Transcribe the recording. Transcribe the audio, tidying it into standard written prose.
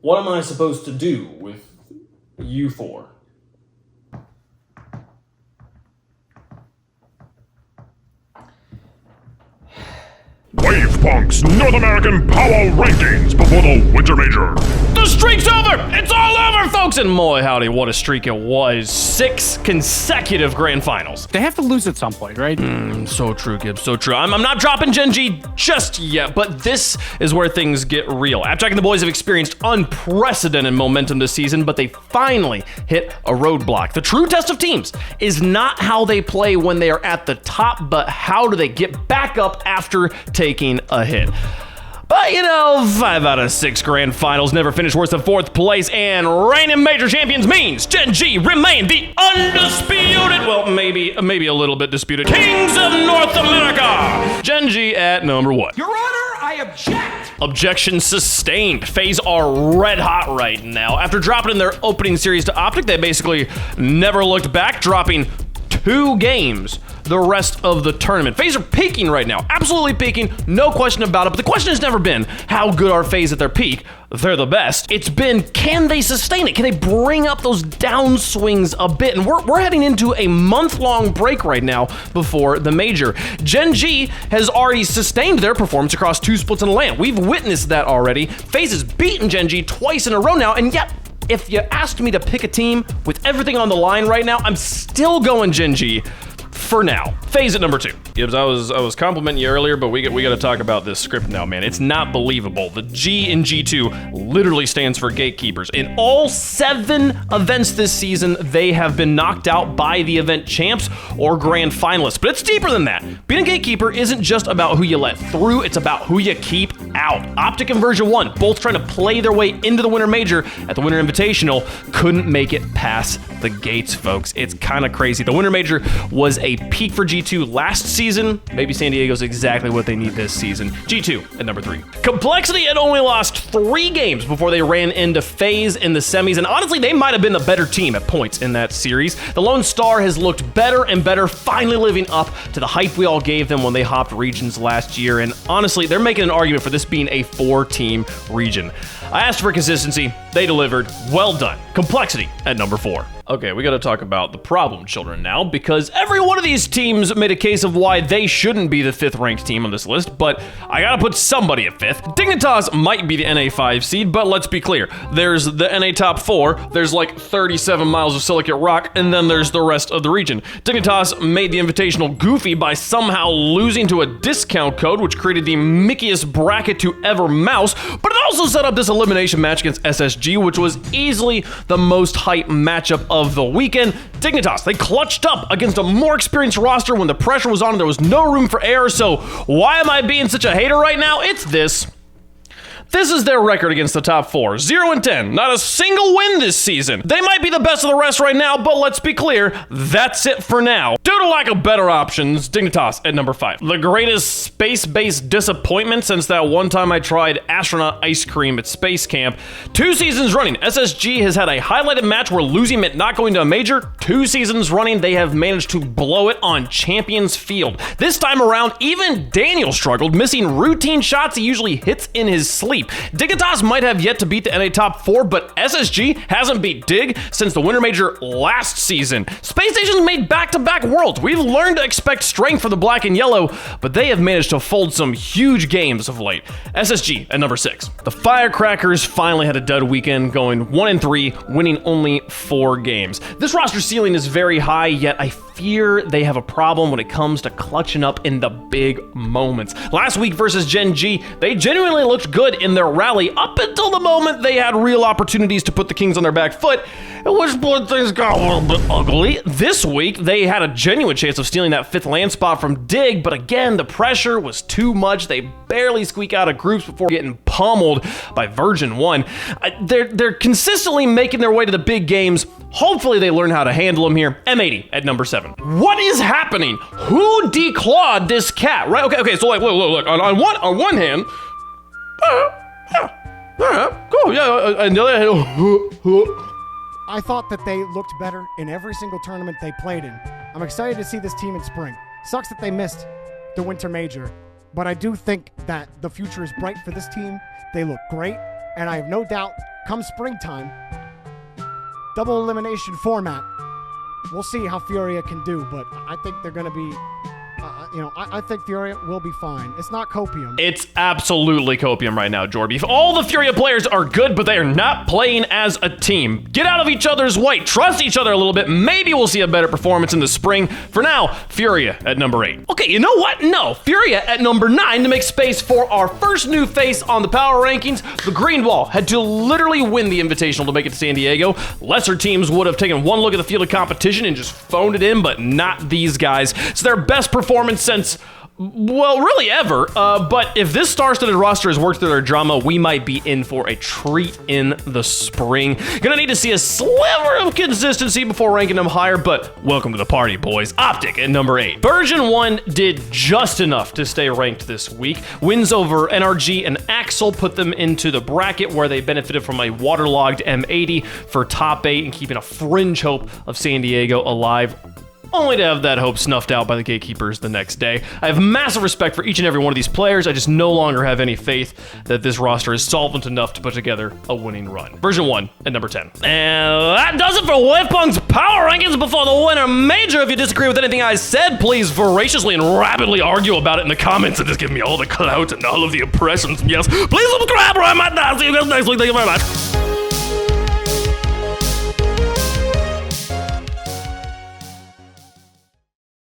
What am I supposed to do with you four? WavePunk's North American Power Rankings before the Winter Major. The streak's over! It's all over, folks! And boy, howdy, what a streak it was. 6 consecutive grand finals. They have to lose at some point, right? So true, Gibbs, so true. I'm not dropping Genji just yet, but this is where things get real. Abstract and the boys have experienced unprecedented momentum this season, but they finally hit a roadblock. The true test of teams is not how they play when they are at the top, but how do they get back up after taking a hit. But, you know, 5 out of 6 grand finals never finished worse than 4th place, and reigning major champions means Genji remain the undisputed, well, maybe a little bit disputed, kings of North America. Genji at number 1. Your Honor, I object! Objection sustained. FaZe are red hot right now. After dropping in their opening series to Optic, they basically never looked back, dropping 2 games the rest of the tournament. FaZe are peaking right now, absolutely peaking, no question about it, but the question has never been, how good are FaZe at their peak? They're the best. It's been, can they sustain it? Can they bring up those downswings a bit? And we're heading into a month-long break right now before the major. Genji has already sustained their performance across 2 splits in a LAN. We've witnessed that already. FaZe has beaten Genji twice in a row now, and yet, if you asked me to pick a team with everything on the line right now, I'm still going Genji for now. FaZe at number 2. Gibbs, I was complimenting you earlier, but we got to talk about this script now, man. It's not believable. The G in G2 literally stands for gatekeepers. In all 7 events this season, they have been knocked out by the event champs or grand finalists. But it's deeper than that. Being a gatekeeper isn't just about who you let through, it's about who you keep out. Optic and Version 1, both trying to play their way into the Winter Major at the Winter Invitational, couldn't make it past the gates, folks. It's kind of crazy. The Winter Major was a peak for G2 last season. Maybe San Diego's exactly what they need this season. G2 at number 3. Complexity had only lost 3 games before they ran into FaZe in the semis, and honestly, they might have been the better team at points in that series. The Lone Star has looked better and better, finally living up to the hype we all gave them when they hopped regions last year, and honestly, they're making an argument for this being a 4-team region. I asked for consistency, they delivered, well done. Complexity at number 4. Okay, we gotta talk about the problem children now, because every one of these teams made a case of why they shouldn't be the 5th ranked team on this list, but I gotta put somebody at 5th. Dignitas might be the NA 5 seed, but let's be clear. There's the NA top 4, there's like 37 miles of silicate rock, and then there's the rest of the region. Dignitas made the invitational goofy by somehow losing to a discount code, which created the mickiest bracket to ever mouse, but it also set up this elimination match against SSG, which was easily the most hype matchup of the weekend. Dignitas, they clutched up against a more experienced roster when the pressure was on and there was no room for error, so why am I being such a hater right now? It's this. This is their record against the top 4. 0-10. Not a single win this season. They might be the best of the rest right now, but let's be clear, that's it for now. Due to lack of better options, Dignitas at number 5. The greatest space-based disappointment since that one time I tried astronaut ice cream at Space Camp. 2 seasons running, SSG has had a highlighted match where losing meant not going to a major. 2 seasons running, they have managed to blow it on Champions Field. This time around, even Daniel struggled, missing routine shots he usually hits in his sleep. Dignitas might have yet to beat the NA top 4, but SSG hasn't beat Dig since the Winter Major last season. Space Station's made back-to-back worlds. We've learned to expect strength from the black and yellow, but they have managed to fold some huge games of late. SSG at number 6. The Firecrackers finally had a dud weekend, going 1-3, winning only 4 games. This roster ceiling is very high, yet I fear they have a problem when it comes to clutching up in the big moments. Last week versus Genji, they genuinely looked good in their rally up until the moment they had real opportunities to put the Kings on their back foot, at which point things got a little bit ugly. This week, they had a genuine chance of stealing that 5th land spot from Dig, but again, the pressure was too much. They barely squeak out of groups before getting pummeled by Version 1. They're consistently making their way to the big games. Hopefully they learn how to handle them here. M80 at number 7. What is happening? Who declawed this cat? Right? Okay. So like, look. On one hand, cool. Yeah. On the other hand, I thought that they looked better in every single tournament they played in. I'm excited to see this team in spring. Sucks that they missed the Winter Major, but I do think that the future is bright for this team. They look great, and I have no doubt come springtime, double elimination format, we'll see how Furia can do, but I think they're going to be, I think Furia will be fine. It's not copium. It's absolutely copium right now, Jorby. If all the Furia players are good, but they are not playing as a team, get out of each other's way, trust each other a little bit, maybe we'll see a better performance in the spring. For now, Furia at number 8. Okay, you know what? No, Furia at number 9 to make space for our first new face on the power rankings. The Green Wall had to literally win the Invitational to make it to San Diego. Lesser teams would have taken one look at the field of competition and just phoned it in, but not these guys. It's their best performance since, well, really ever. But if this star-studded roster has worked through their drama, we might be in for a treat in the spring. Gonna need to see a sliver of consistency before ranking them higher, but welcome to the party, boys. Optic at number 8. Version 1 did just enough to stay ranked this week. Wins over NRG and Axel put them into the bracket where they benefited from a waterlogged M80 for top 8 and keeping a fringe hope of San Diego alive, only to have that hope snuffed out by the gatekeepers the next day. I have massive respect for each and every one of these players. I just no longer have any faith that this roster is solvent enough to put together a winning run. Version 1 at number 10. And that does it for WavePunk's power rankings before the winter major. If you disagree with anything I said, please voraciously and rapidly argue about it in the comments and just give me all the clout and all of the impressions. Yes, please subscribe or I might die. See you guys next week. Thank you very much.